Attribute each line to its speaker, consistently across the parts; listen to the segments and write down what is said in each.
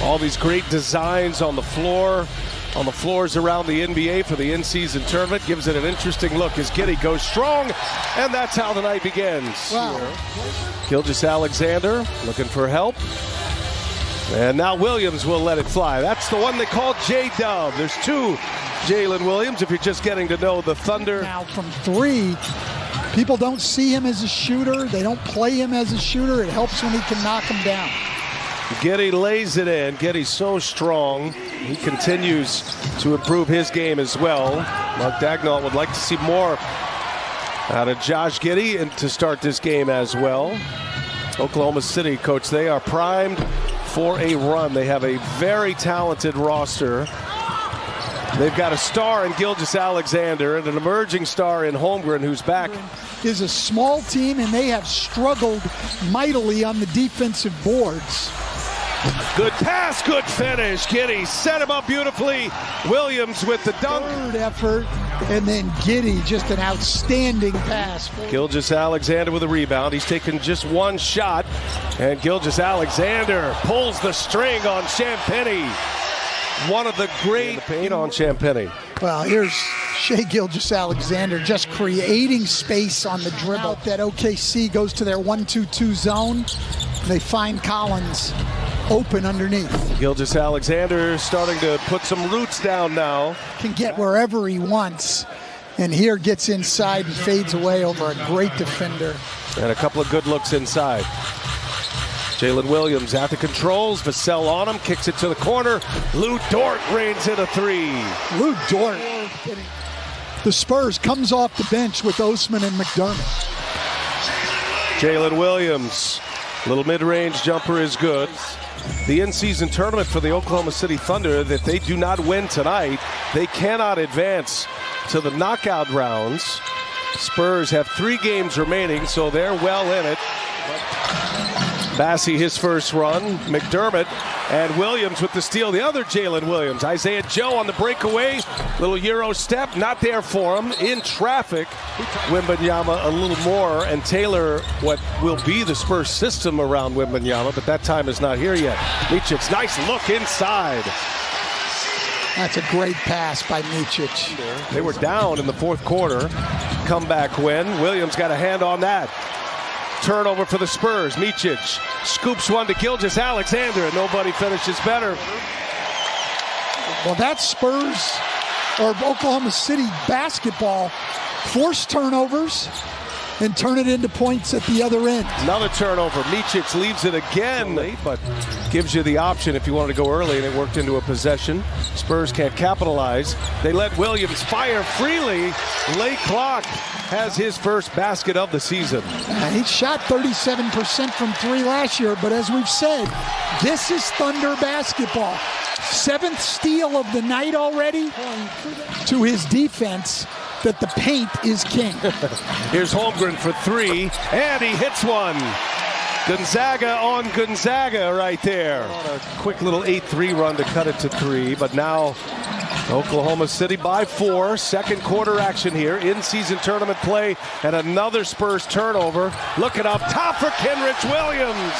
Speaker 1: All these great designs on the floor, on the floors around the NBA for the in-season tournament. Gives it an interesting look as Giddey goes strong, and that's how the night begins.
Speaker 2: Wow.
Speaker 1: Gilgeous-Alexander looking for help. And now Williams will let it fly. That's the one they call J-Dub. There's two Jalen Williams if you're just getting to know the Thunder.
Speaker 2: Now from three, people don't see him as a shooter. They don't play him as a shooter. It helps when he can knock him down.
Speaker 1: Giddey lays it in. Giddey's so strong. He continues to improve his game as well. Mark Dagnall would like to see more out of Josh Giddey and to start this game as well. Oklahoma City, coach, they are primed for a run. They have a very talented roster. They've got a star in Gilgeous-Alexander and an emerging star in Holmgren, who's back.
Speaker 2: Is a small team, and they have struggled mightily on the defensive boards.
Speaker 1: Good pass, good finish. Giddey set him up beautifully. Williams with the dunk.
Speaker 2: Third effort, and then Giddey, just an outstanding pass.
Speaker 1: Gilgeous-Alexander with a rebound. He's taken just one shot, and Gilgeous-Alexander pulls the string on Champagnie. One of the great paint on Champagnie.
Speaker 2: Well, here's Shai Gilgeous-Alexander just creating space on the dribble. That OKC goes to their 1-2-2 zone. They find Collins open underneath.
Speaker 1: Gilgeous-Alexander starting to put some roots down now.
Speaker 2: Can get wherever he wants. And here gets inside and fades away over a great defender.
Speaker 1: And a couple of good looks inside. Jalen Williams at the controls. Vassell on him, kicks it to the corner. Lou Dort rains in a three.
Speaker 2: Lou Dort. The Spurs comes off the bench with Osman and McDermott.
Speaker 1: Jalen Williams, little mid-range jumper is good. The in-season tournament for the Oklahoma City Thunder, that they do not win tonight, they cannot advance to the knockout rounds. Spurs have 3 games remaining, so they're well in it. Bassey, his first run. McDermott and Williams with the steal. The other Jalen Williams. Isaiah Joe on the breakaway. Little Euro step. Not there for him. In traffic. Wembanyama a little more. And Taylor, what will be the Spurs system around Wembanyama, but that time is not here yet. Micic, nice look inside.
Speaker 2: That's a great pass by Micic.
Speaker 1: They were down in the fourth quarter. Comeback win. Williams got a hand on that. Turnover for the Spurs. Micic scoops one to Gilgeous-Alexander, and nobody finishes better.
Speaker 2: Well, that's Spurs or Oklahoma City basketball. Force turnovers and turn it into points at the other end.
Speaker 1: Another turnover. Micic leaves it again, but gives you the option if you wanted to go early, and it worked into a possession. Spurs can't capitalize. They let Williams fire freely. Late clock. Has his first basket of the season.
Speaker 2: He shot 37% from 3 last year, but as we've said, this is Thunder basketball. 7th steal of the night already to his defense that the paint is king.
Speaker 1: Here's Holmgren for 3, and he hits one. Gonzaga on Gonzaga right there. A quick little 8-3 run to cut it to 3, but now Oklahoma City by 4. Second quarter action here. In-season tournament play and another Spurs turnover. Looking up top for Kenrich Williams.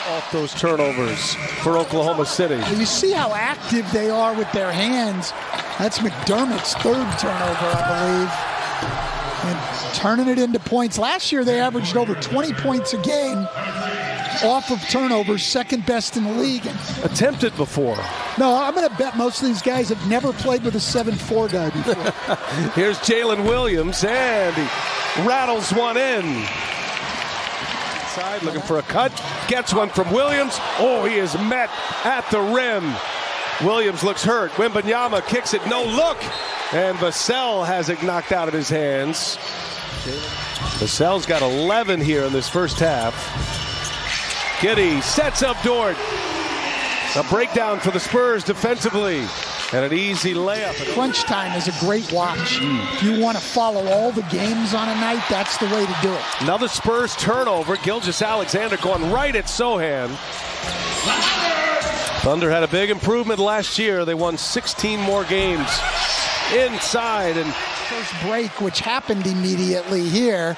Speaker 1: Off those turnovers for Oklahoma City.
Speaker 2: You see how active they are with their hands. That's McDermott's 3rd turnover, I believe. And turning it into points. Last year they averaged over 20 points a game off of turnovers, 2nd best in the league.
Speaker 1: Attempted before.
Speaker 2: No, I'm going to bet most of these guys have never played with a 7'4" guy before.
Speaker 1: Here's Jalen Williams, and he rattles one in. Side looking for a cut. Gets one from Williams. Oh, he is met at the rim. Williams looks hurt. Wembanyama kicks it. No look. And Vassell has it knocked out of his hands. Vassell's got 11 here in this first half. Giddey sets up Dort. A breakdown for the Spurs defensively. And an easy layup.
Speaker 2: Crunch time is a great watch. If you want to follow all the games on a night, that's the way to do it.
Speaker 1: Another Spurs turnover. Gilgeous-Alexander going right at Sohan. Thunder had a big improvement last year. They won 16 more games inside. And
Speaker 2: first break, which happened immediately here.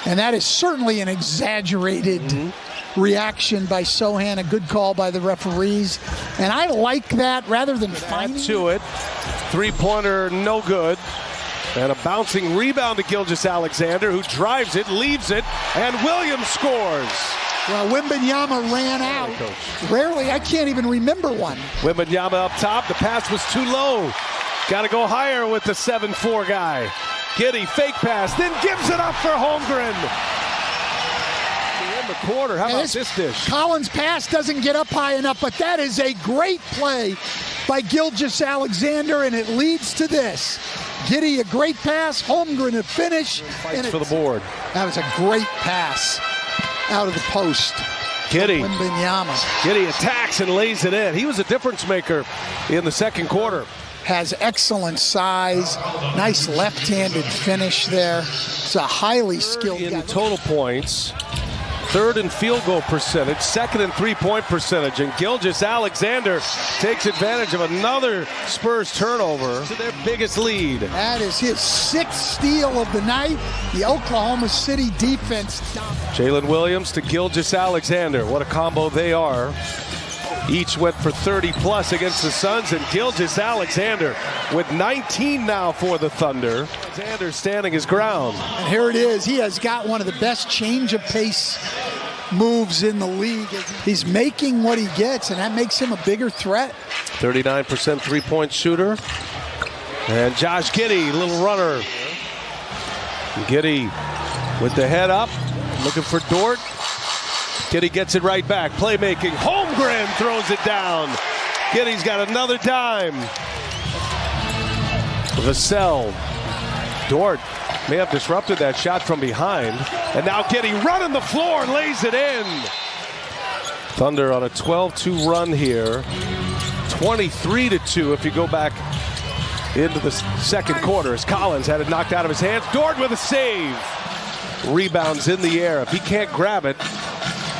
Speaker 2: And that is certainly an exaggerated reaction by Sohan, a good call by the referees. And I like that rather than finding
Speaker 1: to it. Three-pointer, no good. And a bouncing rebound to Gilgeous-Alexander, who drives it, leaves it, and Williams scores.
Speaker 2: Well, Wembanyama ran out. Rarely, I can't even remember one.
Speaker 1: Wembanyama up top. The pass was too low. Got to go higher with the 7-4 guy. Giddey, fake pass, then gives it up for Holmgren. In the quarter, how about this dish?
Speaker 2: Collins' pass doesn't get up high enough, but that is a great play by Gilgeous-Alexander, and it leads to this. Giddey, a great pass. Holmgren a finish.
Speaker 1: Fights for the board.
Speaker 2: That was a great pass out of the post.
Speaker 1: Giddey.
Speaker 2: Wembanyama.
Speaker 1: Giddey attacks and lays it in. He was a difference maker in the second quarter.
Speaker 2: Has excellent size. Nice left-handed finish there. It's a highly skilled guy.
Speaker 1: In total points. Third in field goal percentage, second in three-point percentage, and Gilgeous-Alexander takes advantage of another Spurs turnover to their biggest lead.
Speaker 2: That is his sixth steal of the night. The Oklahoma City defense.
Speaker 1: Jalen Williams to Gilgeous-Alexander. What a combo they are. Each went for 30-plus against the Suns, and Gilgeous-Alexander with 19 now for the Thunder. Alexander standing his ground.
Speaker 2: And here it is. He has got one of the best change of pace moves in the league. He's making what he gets, and that makes him a bigger threat.
Speaker 1: 39% three-point shooter. And Josh Giddey, little runner. Giddey with the head up, looking for Dort. Giddey gets it right back. Playmaking. Holmgren throws it down. Giddey's got another dime. Vassell. Dort may have disrupted that shot from behind. And now Giddey running the floor and lays it in. Thunder on a 12-2 run here. 23-2 if you go back into the second quarter as Collins had it knocked out of his hands. Dort with a save. Rebounds in the air. If he can't grab it,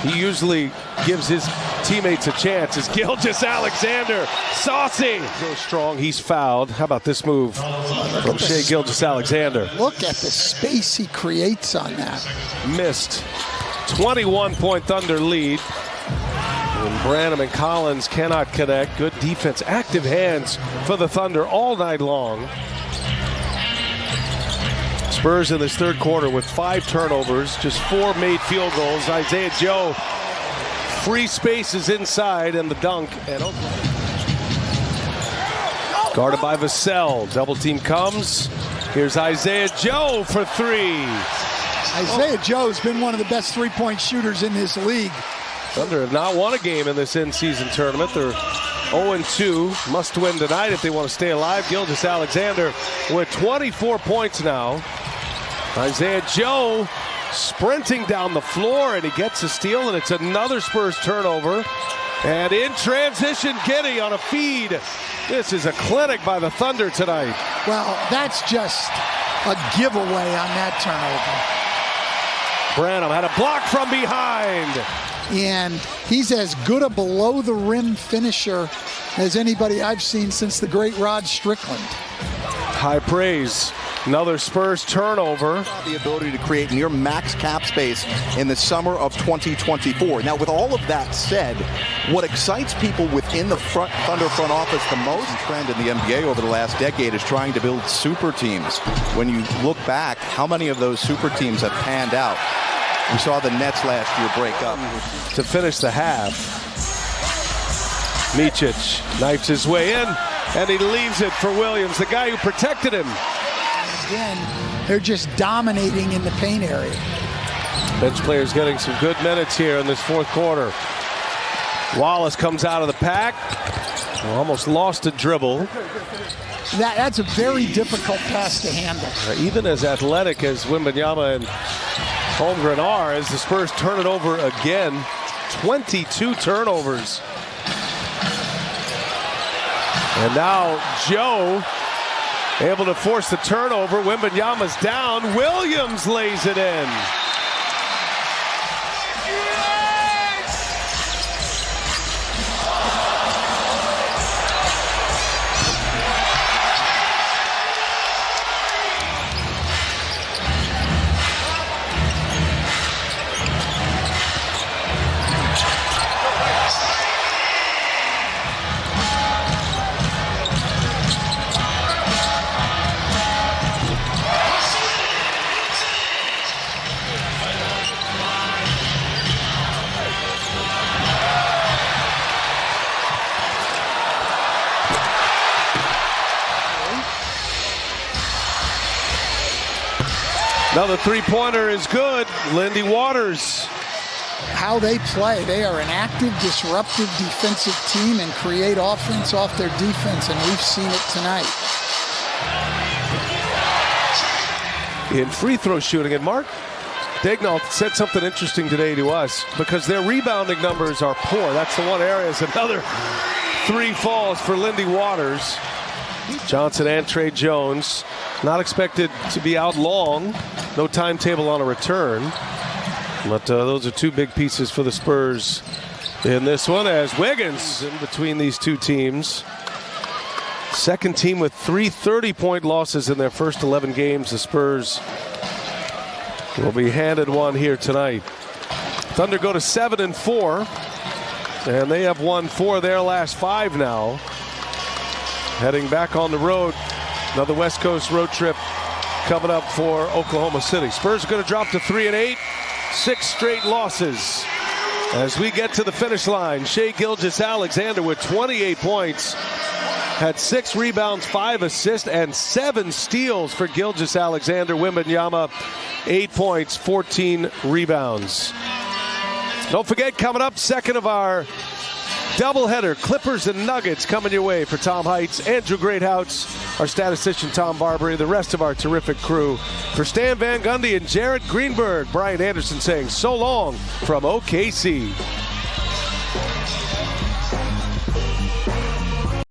Speaker 1: he usually gives his teammates a chance. As Gilgeous-Alexander, saucy. So strong, he's fouled. How about this move from Shai Gilgeous-Alexander?
Speaker 2: Look at the space he creates on that.
Speaker 1: Missed. 21-point Thunder lead. And Branham and Collins cannot connect. Good defense. Active hands for the Thunder all night long. Spurs in this third quarter with 5 turnovers, just 4 made field goals. Isaiah Joe, free spaces inside, and the dunk. And guarded by Vassell. Double team comes. Here's Isaiah Joe for 3.
Speaker 2: Isaiah Joe's been one of the best three-point shooters in this league.
Speaker 1: Thunder have not won a game in this in-season tournament. They're 0-2, must win tonight if they want to stay alive. Gilgeous-Alexander with 24 points now. Isaiah Joe sprinting down the floor, and he gets a steal, and it's another Spurs turnover. And in transition, Giddey on a feed. This is a clinic by the Thunder tonight.
Speaker 2: Well, that's just a giveaway on that turnover.
Speaker 1: Branham had a block from behind.
Speaker 2: And he's as good a below-the-rim finisher as anybody I've seen since the great Rod Strickland.
Speaker 1: High praise. Another Spurs turnover.
Speaker 3: The ability to create near max cap space in the summer of 2024. Now, with all of that said, what excites people within the Thunder front office the most trend in the NBA over the last decade is trying to build super teams. When you look back, how many of those super teams have panned out? We saw the Nets last year break up.
Speaker 1: To finish the half, Micic knifes his way in, and he leaves it for Williams, the guy who protected him.
Speaker 2: Again, they're just dominating in the paint area.
Speaker 1: Bench players getting some good minutes here in this fourth quarter. Wallace comes out of the pack. Almost lost a dribble.
Speaker 2: That's a very difficult pass to handle.
Speaker 1: Even as athletic as Wembanyama and Holmgren are, as the Spurs turn it over again. 22 turnovers. And now Joe able to force the turnover. Wembanyama's down. Williams lays it in. Another three-pointer is good. Lindy Waters.
Speaker 2: How they play. They are an active, disruptive defensive team and create offense off their defense, and we've seen it tonight.
Speaker 1: In free throw shooting, and Mark Daigneault said something interesting today to us because their rebounding numbers are poor. That's the one area. Is another 3 falls for Lindy Waters. Johnson and Trey Jones not expected to be out long. No timetable on a return. But those are 2 big pieces for the Spurs in this one, as Wiggins in between these 2 teams. Second team with 3 30-point losses in their first 11 games. The Spurs will be handed one here tonight. Thunder go to 7-4, and they have won 4 of their last 5 now. Heading back on the road, another West Coast road trip coming up for Oklahoma City. Spurs are going to drop to 3-8, 6 straight losses. As we get to the finish line, Shai Gilgeous-Alexander with 28 points. Had 6 rebounds, 5 assists, and 7 steals for Gilgeous-Alexander. Wembanyama, 8 points, 14 rebounds. Don't forget, coming up, second of our doubleheader, Clippers and Nuggets coming your way for Tom Heights, Andrew Greathouse, our statistician Tom Barbary, the rest of our terrific crew. For Stan Van Gundy and Jared Greenberg, Brian Anderson saying so long from OKC.